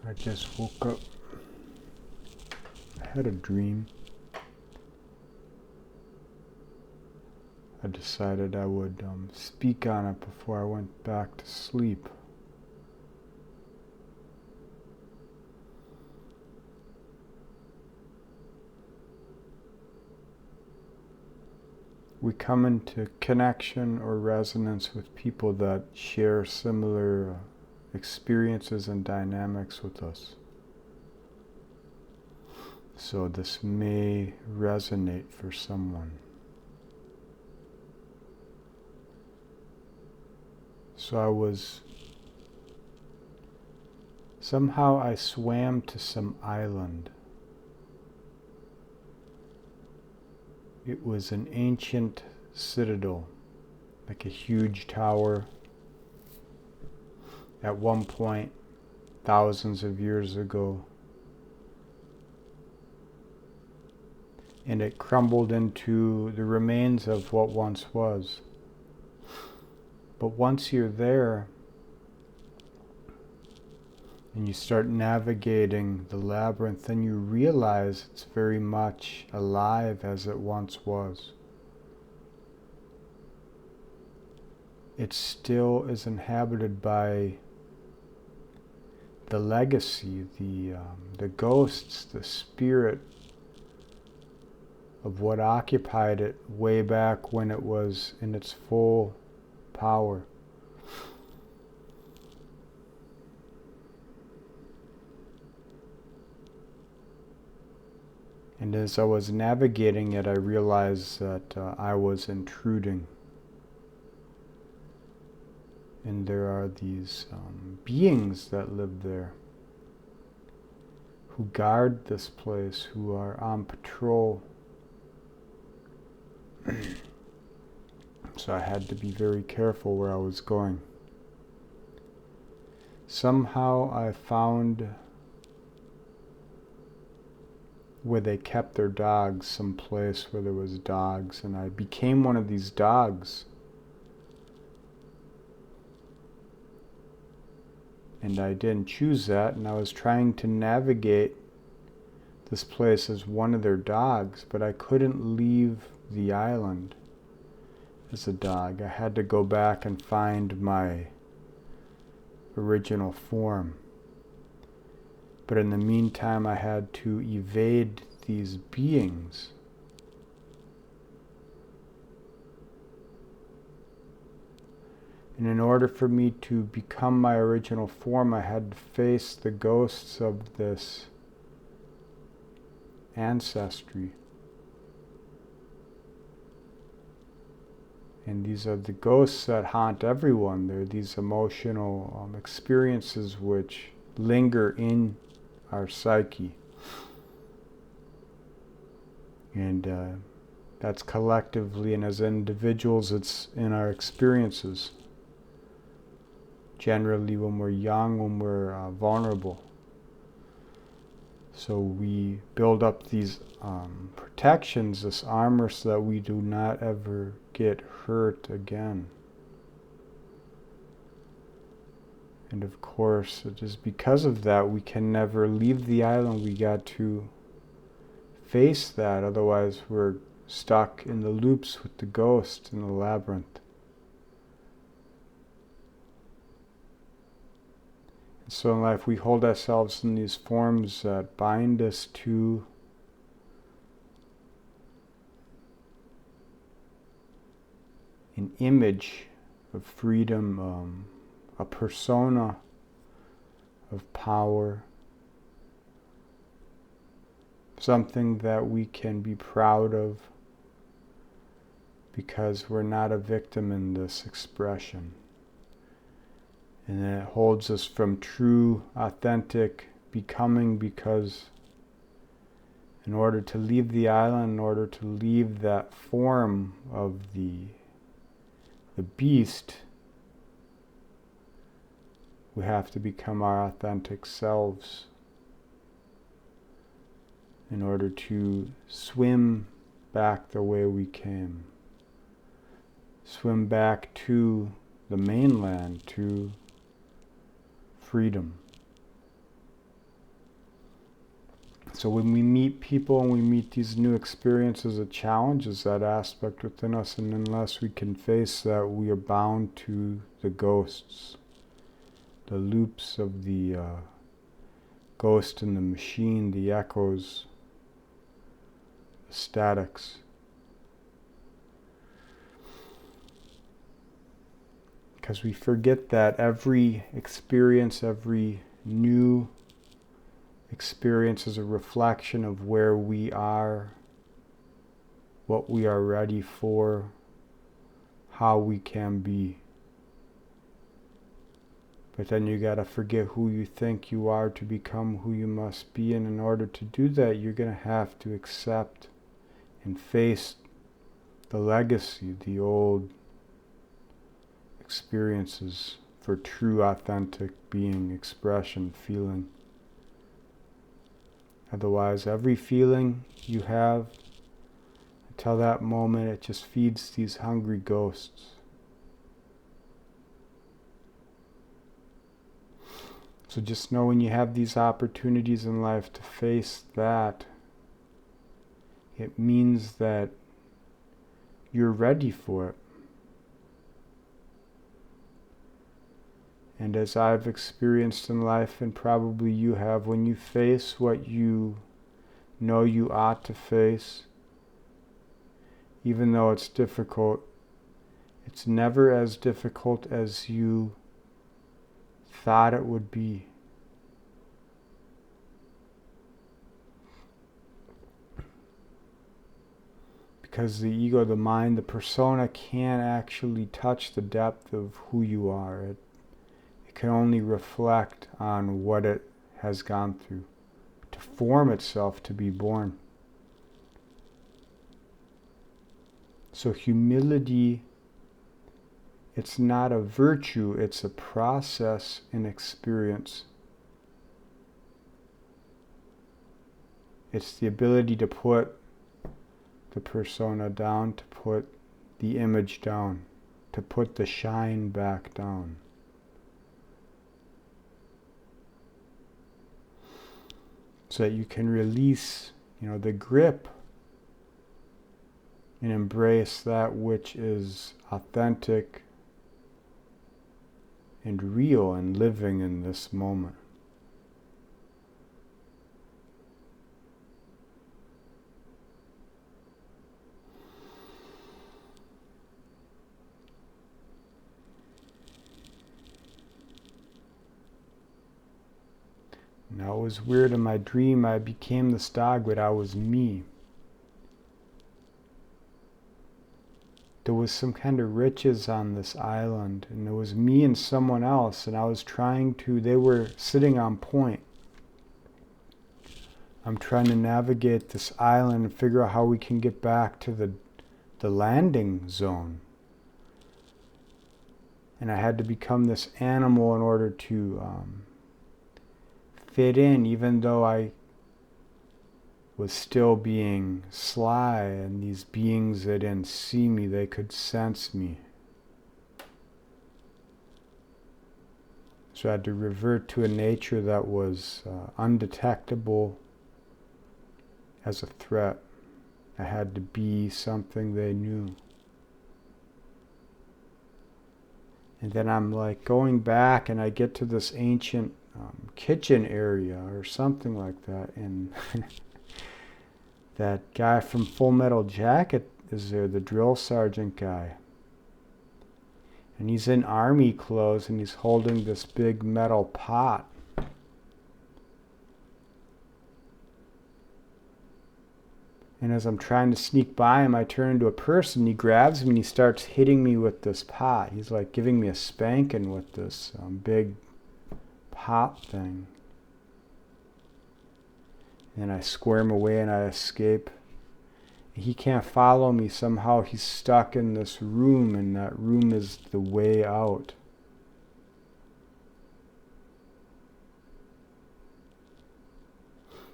I just woke up. I had a dream. I decided I would speak on it before I went back to sleep. We come into connection or resonance with people that share similar experiences and dynamics with us. So this may resonate for someone. So somehow I swam to some island. It was an ancient citadel, like a huge tower. At one point, thousands of years ago, and it crumbled into the remains of what once was. But once you're there, and you start navigating the labyrinth, then you realize it's very much alive as it once was. It still is inhabited by the legacy, the ghosts, the spirit of what occupied it way back when it was in its full power. And as I was navigating it, I realized that I was intruding. And there are these beings that live there who guard this place, who are on patrol. So I had to be very careful where I was going. Somehow I found where they kept their dogs, some place where there was dogs, and I became one of these dogs. And I didn't choose that, and I was trying to navigate this place as one of their dogs, but I couldn't leave the island as a dog. I had to go back and find my original form. But in the meantime, I had to evade these beings. And in order for me to become my original form, I had to face the ghosts of this ancestry. And these are the ghosts that haunt everyone. They're these emotional experiences which linger in our psyche. And that's collectively, and as individuals, it's in our experiences. Generally when we're young, when we're vulnerable. So we build up these protections, this armor, so that we do not ever get hurt again. And of course, it is because of that we can never leave the island. We got to face that, otherwise we're stuck in the loops with the ghost in the labyrinth. And so in life we hold ourselves in these forms that bind us to an image of freedom, a persona of power, something that we can be proud of because we're not a victim in this expression. And it holds us from true, authentic becoming, because in order to leave the island, in order to leave that form of the beast, we have to become our authentic selves in order to swim back the way we came. Swim back to the mainland, to freedom. So when we meet people and we meet these new experiences, it challenges that aspect within us, and unless we can face that, we are bound to the ghosts, the loops of the ghost in the machine, the echoes, the statics. Because we forget that every experience, every new experience is a reflection of where we are, what we are ready for, how we can be. But then you gotta forget who you think you are to become who you must be, and in order to do that, you're gonna have to accept and face the legacy, the old experiences for true, authentic being, expression, feeling. Otherwise, every feeling you have until that moment, it just feeds these hungry ghosts. So just know when you have these opportunities in life to face that, it means that you're ready for it. And as I've experienced in life, and probably you have, when you face what you know you ought to face, even though it's difficult, it's never as difficult as you thought it would be. Because the ego, the mind, the persona can't actually touch the depth of who you are. It can only reflect on what it has gone through to form itself to be born. So humility, it's not a virtue, it's a process and experience. It's the ability to put the persona down, to put the image down, to put the shine back down. So that you can release, the grip and embrace that which is authentic and real and living in this moment. Now it was weird, in my dream I became this dog, but I was me. There was some kind of riches on this island, and it was me and someone else, and I was they were sitting on point. I'm trying to navigate this island and figure out how we can get back to the landing zone. And I had to become this animal in order to fit in, even though I was still being sly, and these beings that didn't see me, they could sense me. So I had to revert to a nature that was undetectable as a threat. I had to be something they knew. And then I'm like going back, and I get to this ancient kitchen area or something like that, and that guy from Full Metal Jacket is there, the drill sergeant guy. And he's in army clothes, and he's holding this big metal pot. And as I'm trying to sneak by him, I turn into a person. He grabs me and he starts hitting me with this pot. He's like giving me a spanking with this big pot thing. And I squirm away and I escape. He can't follow me. Somehow he's stuck in this room, and that room is the way out.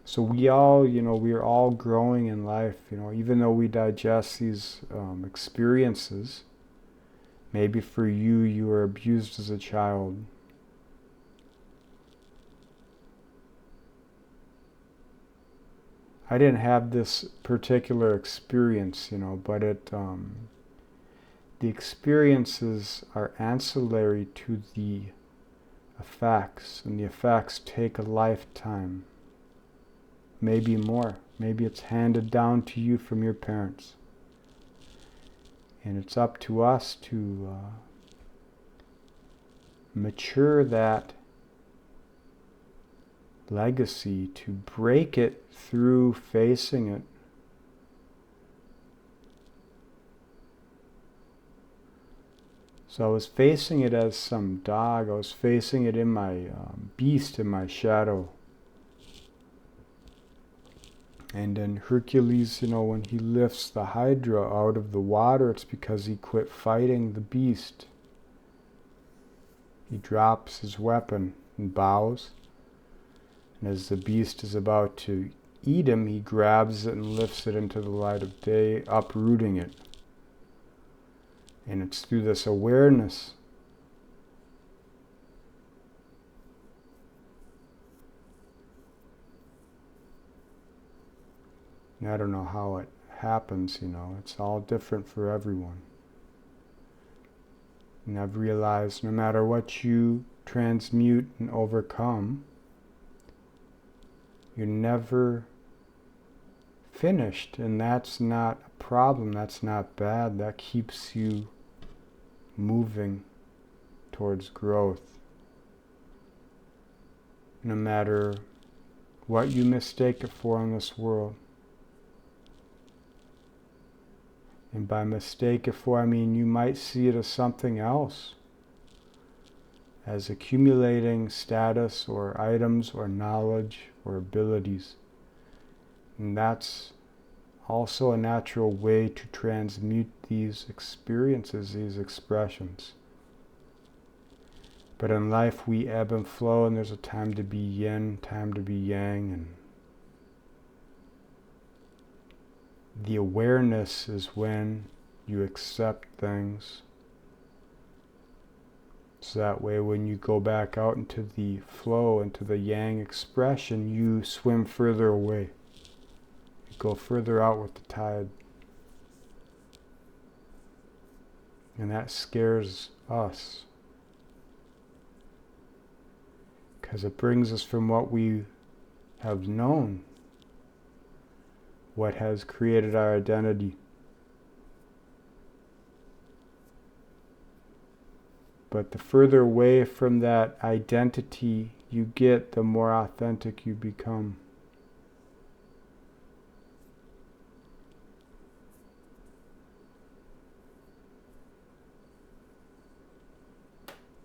So we all, we're all growing in life, even though we digest these experiences. Maybe for you, you were abused as a child. I didn't have this particular experience, but the experiences are ancillary to the effects, and the effects take a lifetime, maybe more. Maybe it's handed down to you from your parents. And it's up to us to mature that legacy, to break it through facing it. So I was facing it as some dog. I was facing it in my beast, in my shadow. And then Hercules, when he lifts the Hydra out of the water, it's because he quit fighting the beast. He drops his weapon and bows. And as the beast is about to eat him, he grabs it and lifts it into the light of day, uprooting it. And it's through this awareness and I don't know how it happens, it's all different for everyone. And I've realized no matter what you transmute and overcome, you're never finished, and that's not a problem, that's not bad, that keeps you moving towards growth. No matter what you mistake it for in this world. And by mistake it for, I mean you might see it as something else, as accumulating status or items or knowledge or abilities. And that's also a natural way to transmute these experiences, these expressions. But in life we ebb and flow, and there's a time to be yin, time to be yang, and the awareness is when you accept things. So that way when you go back out into the flow, into the yang expression, you swim further away. You go further out with the tide. And that scares us, because it brings us from what we have known, what has created our identity. But the further away from that identity you get, the more authentic you become.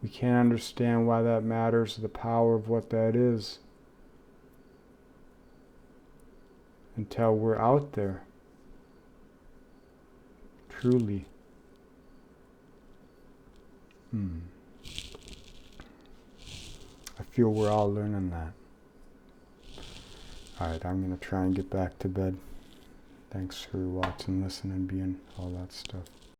We can't understand why that matters, the power of what that is, until we're out there, truly. I feel we're all learning that. Alright, I'm going to try and get back to bed. Thanks for watching, listening, being, all that stuff.